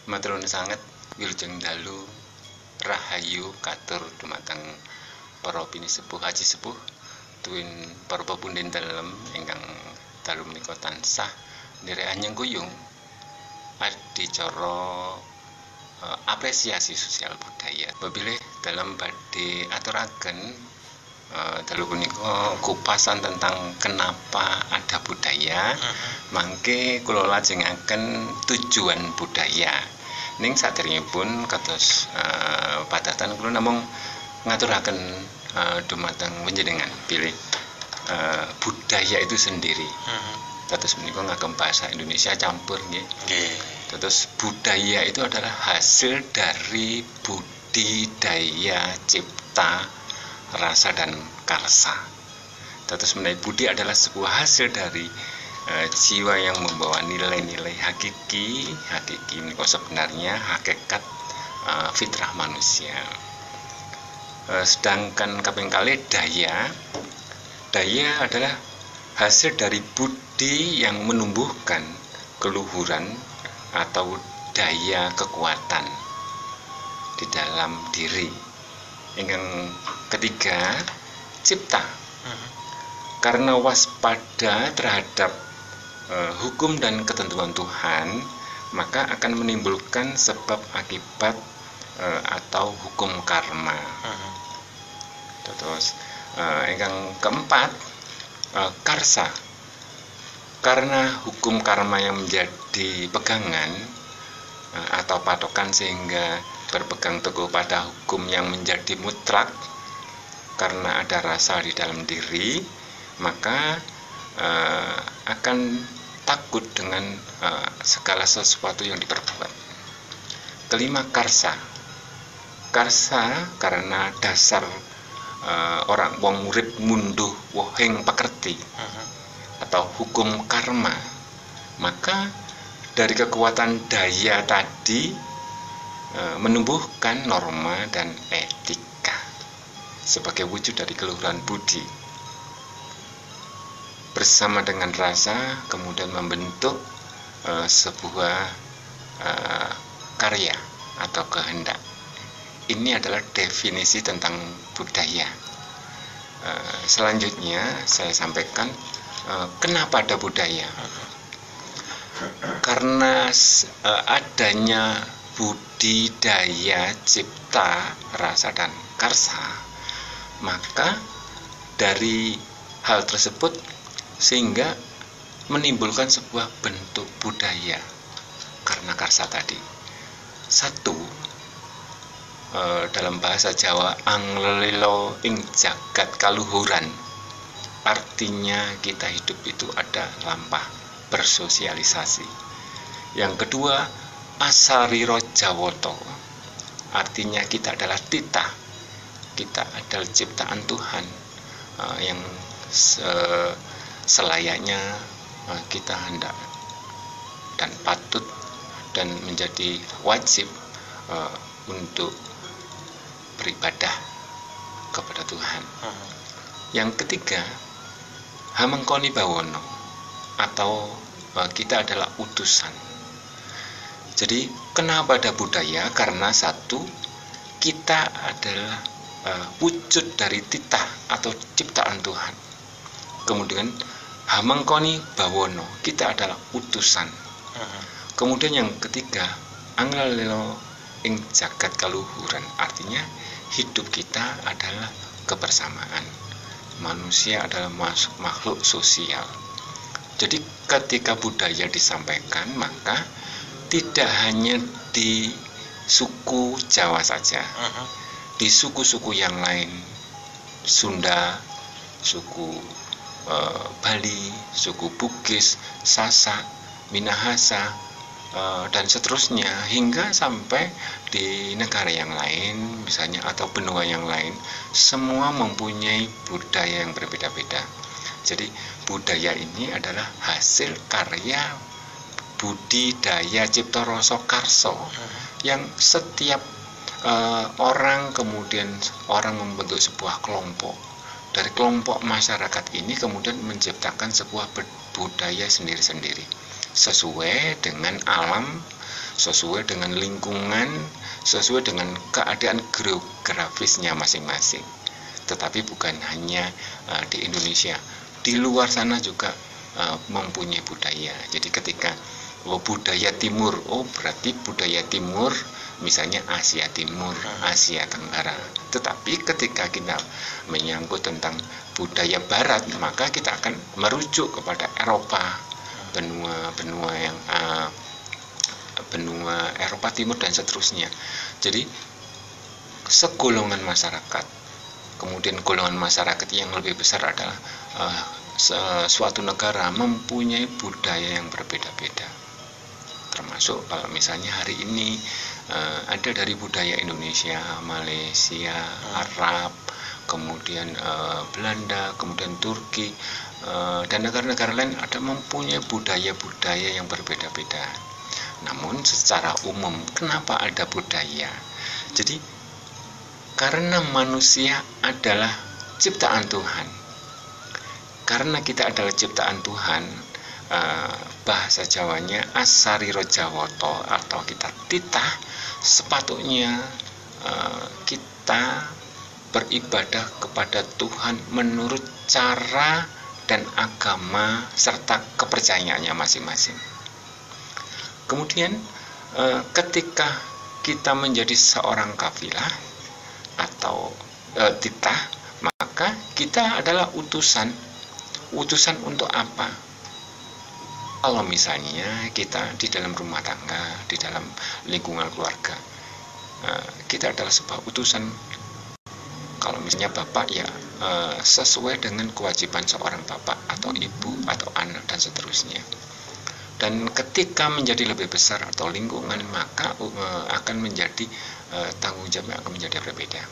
Matur nuwun sanget wilujeng dalu rahayu katur dumateng para pinisepuh haji sepuh tuwin para pepunden dalem ingkang dalu menika tansah nderekaken nyengkuyung adicara apresiasi sosial budaya. Babilih dalam badhe aturaken dalu punika kupasan tentang kenapa ada budaya. Mangke kula lajengaken tujuan budaya. Ning saderengipun kados padatan kula namung ngaturaken dumateng panjenengan pilih budaya itu sendiri. Kados menika ngagem bahasa Indonesia campur nggih. Terus budaya itu adalah hasil dari budidaya cipta, rasa dan karsa. Terus menawi budi adalah sebuah hasil dari jiwa yang membawa nilai-nilai hakiki menika sebenarnya hakikat fitrah manusia. Sedangkan kaping kalih daya adalah hasil dari budi yang menumbuhkan keluhuran atau daya kekuatan di dalam diri. Yang ketiga, cipta. Karena waspada terhadap hukum dan ketentuan Tuhan, maka akan menimbulkan sebab akibat atau hukum karma. Terus yang keempat, karsa. Karena hukum karma yang menjadi pegangan atau patokan sehingga berpegang teguh pada hukum yang menjadi mutlak, karena ada rasa di dalam diri, maka akan takut dengan segala sesuatu yang diperbuat. Kelima, karsa. Karsa karena dasar orang wong urip munduh wohing pekerti atau hukum karma, maka dari kekuatan daya tadi menumbuhkan norma dan etika sebagai wujud dari keluhuran budi. Bersama dengan rasa kemudian membentuk sebuah karya atau kehendak. Ini adalah definisi tentang budaya. Selanjutnya saya sampaikan kenapa ada budaya. Karena adanya budidaya cipta, rasa dan karsa, maka dari hal tersebut sehingga menimbulkan sebuah bentuk budaya karena karsa tadi. Satu, dalam bahasa Jawa, anglelo ing jagat kaluhuran, artinya kita hidup itu ada lampah bersosialisasi. Yang kedua, asariro jawoto, artinya kita adalah titah, kita adalah ciptaan Tuhan yang selayaknya kita hendak dan patut dan menjadi wajib untuk beribadah kepada Tuhan. Yang ketiga, hamengkoni bawono, atau kita adalah utusan. Jadi kenapa ada budaya? Karena satu, kita adalah wujud dari titah atau ciptaan Tuhan. Kemudian hamengkoni bawono, kita adalah utusan. Kemudian yang ketiga, anglelo ing jagat kaluhuran, artinya hidup kita adalah kebersamaan. Manusia adalah makhluk sosial. Jadi ketika budaya disampaikan, maka tidak hanya di suku Jawa saja, di suku-suku yang lain, Sunda, suku Bali, suku Bugis, Sasak, Minahasa, dan seterusnya, hingga sampai di negara yang lain misalnya atau benua yang lain, semua mempunyai budaya yang berbeda-beda. Jadi budaya ini adalah hasil karya budidaya cipta rasa karso yang setiap orang kemudian orang membentuk sebuah kelompok. Dari kelompok masyarakat ini kemudian menciptakan sebuah budaya sendiri-sendiri sesuai dengan alam, sesuai dengan lingkungan, sesuai dengan keadaan geografisnya masing-masing. Tetapi bukan hanya di Indonesia, di luar sana juga mempunyai budaya. Jadi ketika budaya timur, berarti budaya timur misalnya Asia Timur, Asia Tenggara. Tetapi ketika kita menyangkut tentang budaya barat, maka kita akan merujuk kepada Eropa, benua yang benua Eropa Timur dan seterusnya. Jadi segolongan masyarakat, kemudian golongan masyarakat yang lebih besar adalah suatu negara mempunyai budaya yang berbeda-beda. Termasuk kalau misalnya hari ini ada dari budaya Indonesia, Malaysia, Arab, kemudian Belanda, kemudian Turki, dan negara-negara lain ada mempunyai budaya-budaya yang berbeda-beda. Namun secara umum, kenapa ada budaya? Jadi karena manusia adalah ciptaan Tuhan. Karena kita adalah ciptaan Tuhan, bahasa Jawanya asariro jawoto, atau kita titah, sepatutnya kita beribadah kepada Tuhan menurut cara dan agama serta kepercayaannya masing-masing. Kemudian ketika kita menjadi seorang kafilah atau titah, maka kita adalah utusan. Utusan untuk apa? Kalau misalnya kita di dalam rumah tangga, di dalam lingkungan keluarga, kita adalah sebuah utusan. Kalau misalnya bapak, ya sesuai dengan kewajiban seorang bapak atau ibu atau anak dan seterusnya. Dan ketika menjadi lebih besar atau lingkungan, maka akan menjadi tanggung jawab akan menjadi berbeda.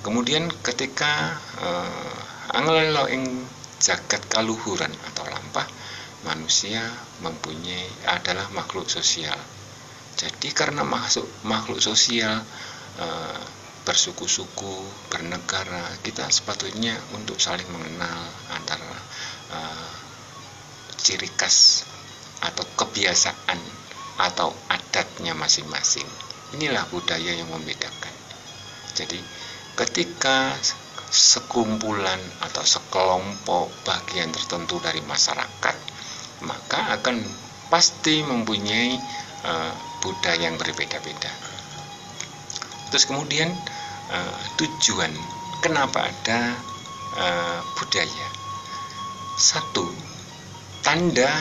Kemudian ketika anglelo ing jagat kaluhuran atau lampah, manusia adalah makhluk sosial. Jadi karena makhluk sosial, bersuku-suku, bernegara, kita sepatutnya untuk saling mengenal antara ciri khas atau kebiasaan atau adatnya masing-masing. Inilah budaya yang membedakan. Jadi ketika sekumpulan atau sekelompok bagian tertentu dari masyarakat, maka akan pasti mempunyai budaya yang berbeda-beda. Terus kemudian tujuan kenapa ada budaya? Satu, tanda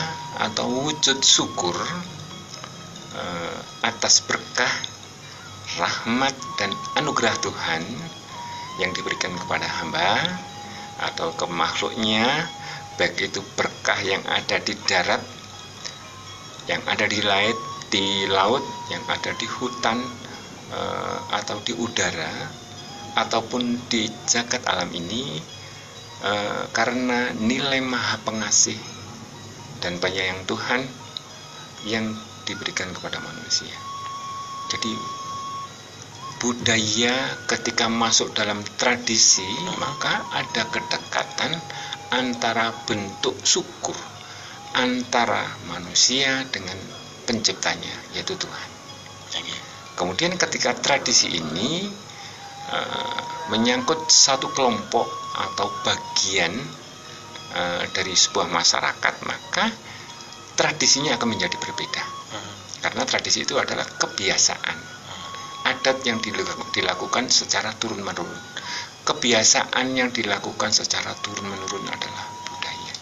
atau wujud syukur atas berkah, rahmat dan anugerah Tuhan yang diberikan kepada hamba atau ke makhluknya, baik itu berkah yang ada di darat, yang ada di laut, yang ada di hutan atau di udara, ataupun di jagat alam ini, karena nilai maha pengasih dan penyayang Tuhan yang diberikan kepada manusia. Jadi budaya ketika masuk dalam tradisi, maka ada kedekatan antara bentuk syukur antara manusia dengan penciptanya, yaitu Tuhan. Kemudian ketika tradisi ini menyangkut satu kelompok atau bagian dari sebuah masyarakat, maka tradisinya akan menjadi berbeda. Karena tradisi itu adalah kebiasaan, adat yang dilakukan secara turun-menurun. Kebiasaan yang dilakukan secara turun-menurun adalah budaya.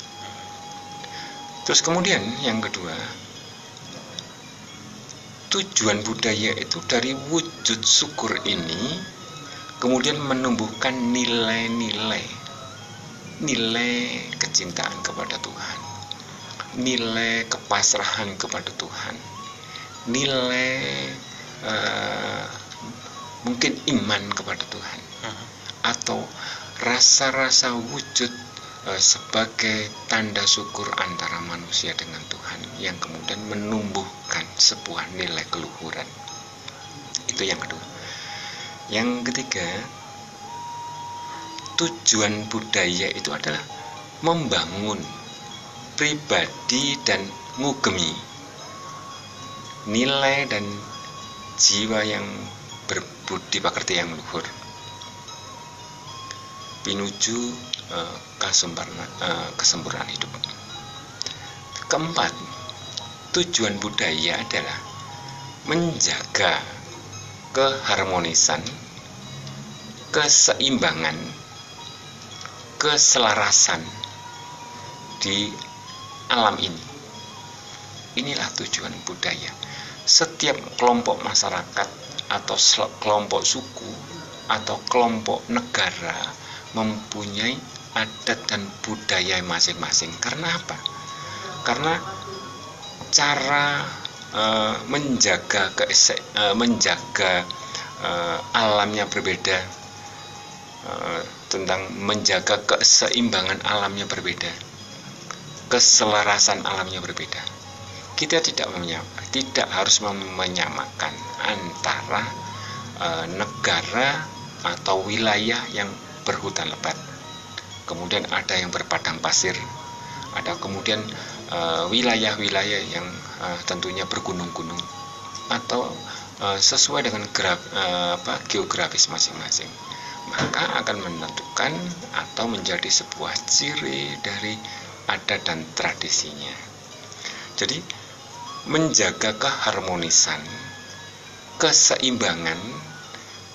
Terus kemudian yang kedua, tujuan budaya itu dari wujud syukur ini kemudian menumbuhkan nilai-nilai kecintaan kepada Tuhan, nilai kepasrahan kepada Tuhan, nilai mungkin iman kepada Tuhan, atau rasa-rasa wujud sebagai tanda syukur antara manusia dengan Tuhan yang kemudian menumbuhkan sebuah nilai keluhuran. Itu yang kedua. Yang ketiga, tujuan budaya itu adalah membangun pribadi dan ngugemi nilai dan jiwa yang berbudi pekerti yang luhur pinuju kesempurnaan hidup. Keempat, tujuan budaya adalah menjaga keharmonisan, keseimbangan, keselarasan di alam ini. Inilah tujuan budaya. Setiap kelompok masyarakat atau kelompok suku atau kelompok negara mempunyai adat dan budaya masing-masing. Karena apa? Karena cara menjaga alamnya berbeda, tentang menjaga keseimbangan alamnya berbeda, keselarasan alamnya berbeda. Kita tidak harus menyamakan antara negara atau wilayah yang berhutan lebat, kemudian ada yang berpadang pasir, ada kemudian wilayah-wilayah yang tentunya bergunung-gunung atau sesuai dengan geografis masing-masing, maka akan menentukan atau menjadi sebuah ciri dari adat dan tradisinya. Jadi menjaga keharmonisan, keseimbangan,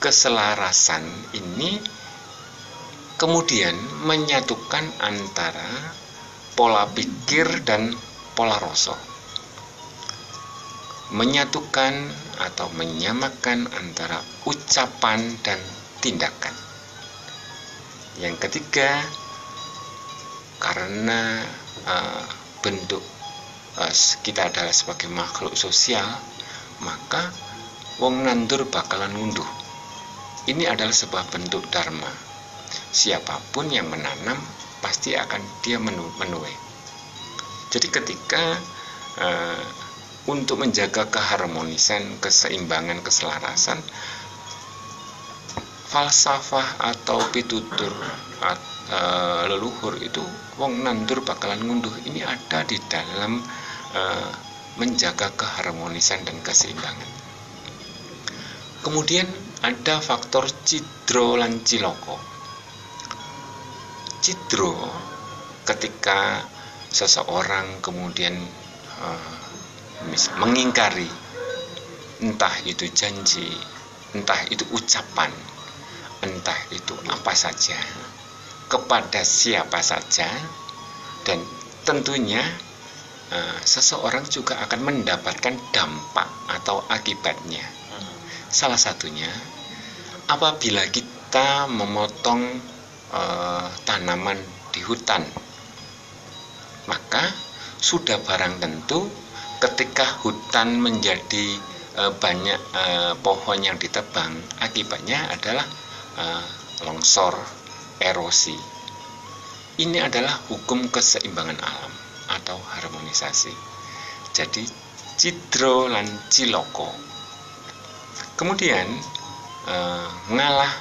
keselarasan ini kemudian menyatukan antara pola pikir dan pola rasa, menyatukan atau menyamakan antara ucapan dan tindakan. Yang ketiga, karena bentuk kita adalah sebagai makhluk sosial, maka wong nandur bakalan ngunduh. Ini adalah sebuah bentuk dharma. Siapapun yang menanam pasti akan dia menuai. Jadi ketika untuk menjaga keharmonisan, keseimbangan, keselarasan, falsafah atau pitutur leluhur itu wong nandur bakalan ngunduh, ini ada di dalam menjaga keharmonisan dan keseimbangan. Kemudian ada faktor cidro lan ciloko. Cidro, ketika seseorang kemudian mengingkari entah itu janji, entah itu ucapan, entah itu apa saja, kepada siapa saja, dan tentunya seseorang juga akan mendapatkan dampak atau akibatnya. Salah satunya apabila kita memotong tanaman di hutan, maka sudah barang tentu ketika hutan menjadi banyak pohon yang ditebang, akibatnya adalah longsor, erosi. Ini adalah hukum keseimbangan alam atau harmonisasi. Jadi cidro lan ciloko. Kemudian ngalah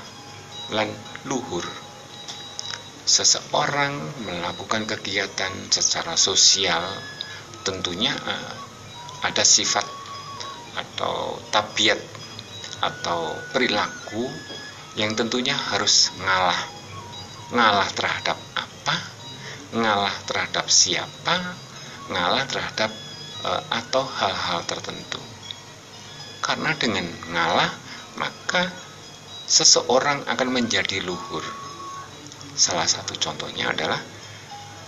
lan luhur. Seseorang melakukan kegiatan secara sosial, tentunya ada sifat atau tabiat atau perilaku yang tentunya harus ngalah terhadap apa, ngalah terhadap siapa, ngalah terhadap atau hal-hal tertentu. Karena dengan ngalah maka seseorang akan menjadi luhur. Salah satu contohnya adalah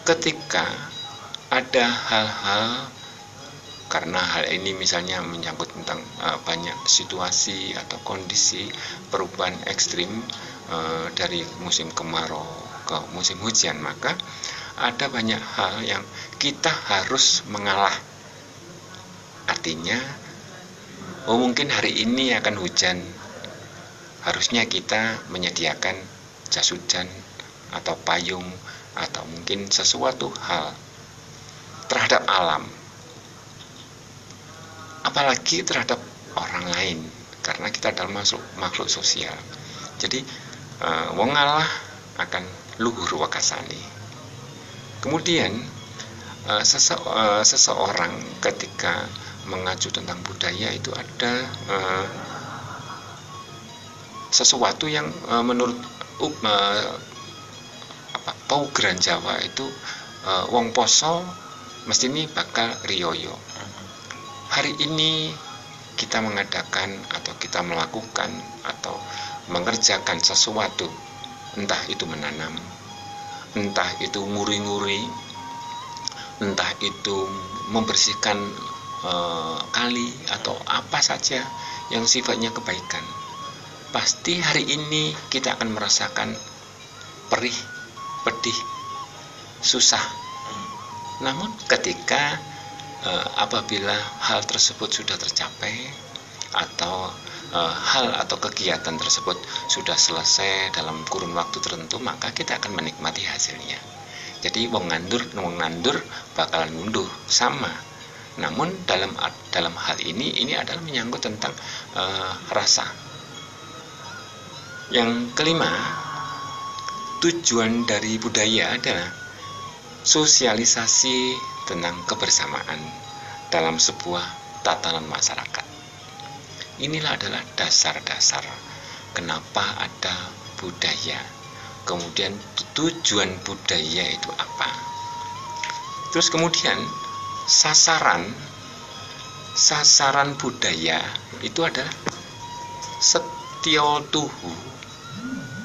ketika ada hal-hal, karena hal ini misalnya menyangkut tentang banyak situasi atau kondisi perubahan ekstrim dari musim kemarau ke musim hujan, maka ada banyak hal yang kita harus mengalah. Artinya, mungkin hari ini akan hujan, harusnya kita menyediakan jas hujan atau payung atau mungkin sesuatu hal terhadap alam, apalagi terhadap orang lain, karena kita adalah makhluk sosial. Jadi wong ngalah akan luhur wakasane. Kemudian seseorang ketika mengacu tentang budaya itu ada sesuatu yang menurut paugeran Jawa itu wong poso mesti ini bakal riyoyo. Hari ini kita mengadakan atau kita melakukan atau mengerjakan sesuatu, entah itu menanam, entah itu nguri-nguri, entah itu membersihkan kali atau apa saja yang sifatnya kebaikan. Pasti hari ini kita akan merasakan perih, pedih, susah. Namun ketika apabila hal tersebut sudah tercapai atau hal atau kegiatan tersebut sudah selesai dalam kurun waktu tertentu, maka kita akan menikmati hasilnya. Jadi wong nandur bakalan ngunduh sama. Namun dalam hal ini adalah menyangkut tentang rasa. Yang kelima, tujuan dari budaya adalah sosialisasi tentang kebersamaan dalam sebuah tatanan masyarakat. Inilah adalah dasar-dasar kenapa ada budaya. Kemudian tujuan budaya itu apa? Terus kemudian sasaran budaya itu adalah setya tuhu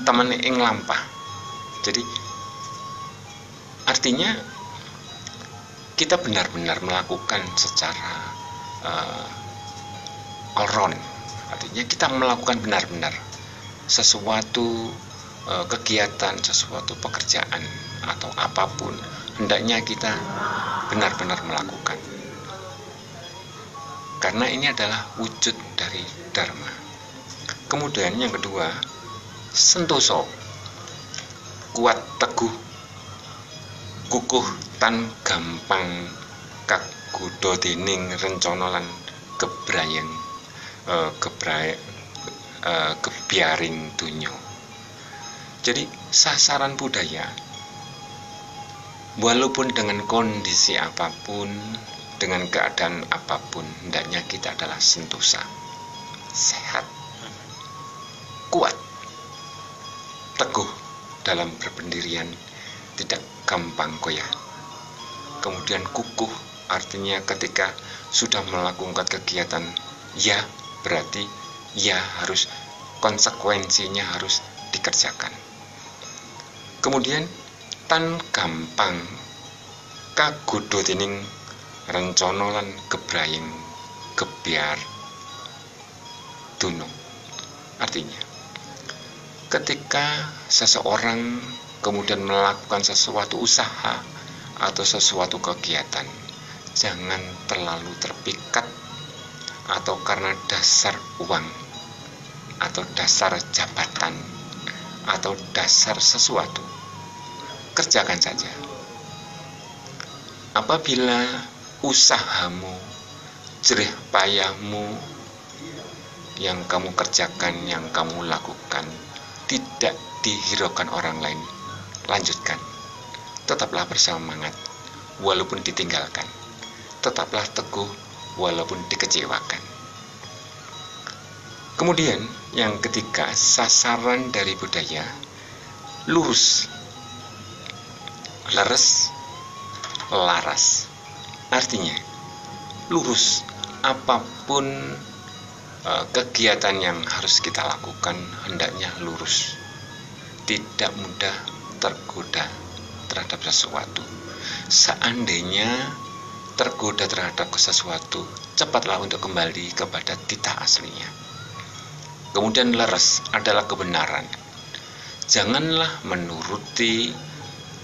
temene ing lampah. Jadi artinya kita benar-benar melakukan secara all round. Artinya kita melakukan benar-benar sesuatu kegiatan, sesuatu pekerjaan atau apapun, hendaknya kita benar-benar melakukan. Karena ini adalah wujud dari dharma. Kemudian yang kedua, sentosa, kuat teguh, kukuh tan gampang kagodha dening rencana lan gebyaring dunya. Jadi sasaran budaya, walaupun dengan kondisi apapun, dengan keadaan apapun, hendaknya kita adalah sentosa, sehat, kuat, teguh dalam berpendirian, tidak gampang goyah. Kemudian kukuh, artinya ketika sudah melakukan kegiatan, ya berarti ya harus, konsekuensinya harus dikerjakan. Kemudian tan gampang kagodha dening rencana lan gebyar dunung. Artinya ketika seseorang kemudian melakukan sesuatu usaha atau sesuatu kegiatan, jangan terlalu terpikat atau karena dasar uang atau dasar jabatan atau dasar sesuatu. Kerjakan saja. Apabila usahamu, jerih payahmu yang kamu kerjakan, yang kamu lakukan tidak dihiraukan orang lain, lanjutkan. Tetaplah bersemangat walaupun ditinggalkan. Tetaplah teguh walaupun dikecewakan. Kemudian yang ketiga, sasaran dari budaya, lurus, leres, laras. Artinya lurus, apapun kegiatan yang harus kita lakukan hendaknya lurus, tidak mudah tergoda terhadap sesuatu. Seandainya tergoda terhadap sesuatu, cepatlah untuk kembali kepada titah aslinya. Kemudian leres adalah kebenaran. Janganlah menuruti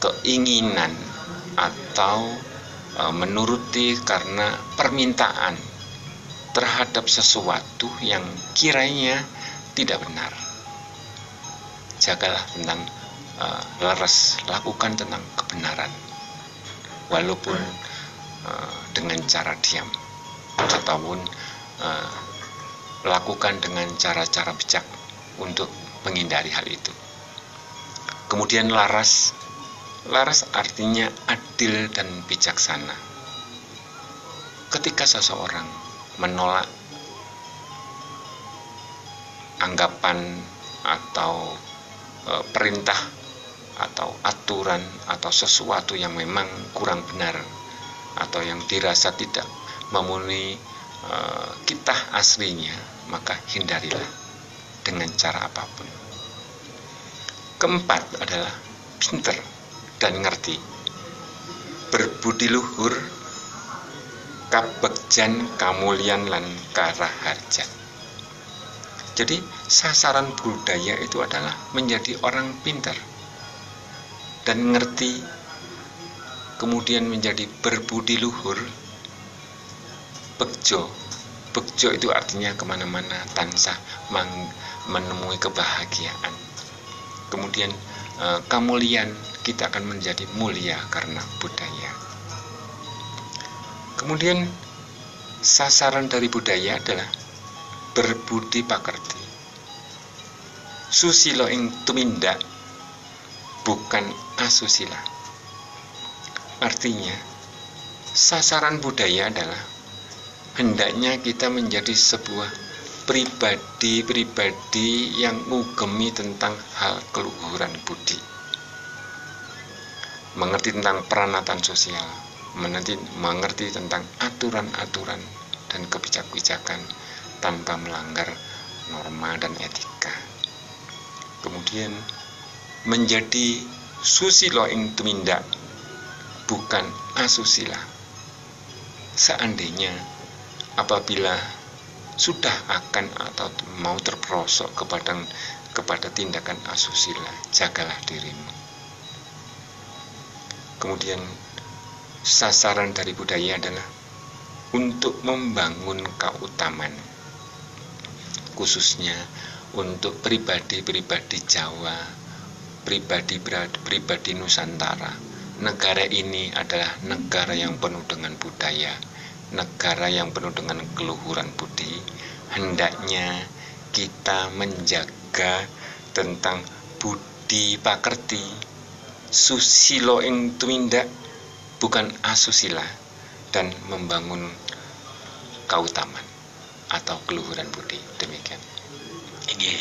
keinginan atau menuruti karena permintaan terhadap sesuatu yang kiranya tidak benar. Jagalah tentang leres, lakukan tentang kebenaran, walaupun dengan cara diam, ataupun lakukan dengan cara-cara bijak untuk menghindari hal itu. Kemudian laras artinya adil dan bijaksana. Ketika seseorang menolak anggapan atau perintah atau aturan atau sesuatu yang memang kurang benar atau yang dirasa tidak memenuhi kitah aslinya, maka hindarilah dengan cara apapun. Keempat adalah pinter dan ngerti, berbudi luhur, kabegjan, kamulian lan karaharjan. Jadi sasaran budaya itu adalah menjadi orang pintar dan ngerti, kemudian menjadi berbudi luhur, begjo. Begjo itu artinya kemana-mana tansah menemui kebahagiaan. Kemudian kamulian, kita akan menjadi mulia karena budaya. Kemudian sasaran dari budaya adalah berbudi pakerti, susilo ing tumindak, bukan asusila. Artinya sasaran budaya adalah hendaknya kita menjadi sebuah pribadi-pribadi yang ngugemi tentang hal keluhuran budi, mengerti tentang peranatan sosial, mengerti tentang aturan-aturan dan kebijakan tanpa melanggar norma dan etika. Kemudian menjadi susilo ing tumindak, bukan asusila. Seandainya apabila sudah akan atau mau terperosok kepada tindakan asusila, jagalah dirimu. Kemudian sasaran dari budaya adalah untuk membangun keutamaan, khususnya untuk pribadi-pribadi Jawa, pribadi Nusantara. Negara ini adalah negara yang penuh dengan budaya, negara yang penuh dengan keluhuran budi. Hendaknya kita menjaga tentang budi pakerti, susilo ing tumindak, bukan asusila, dan membangun keutamaan atau keluhuran budi. Demikian. Inggih.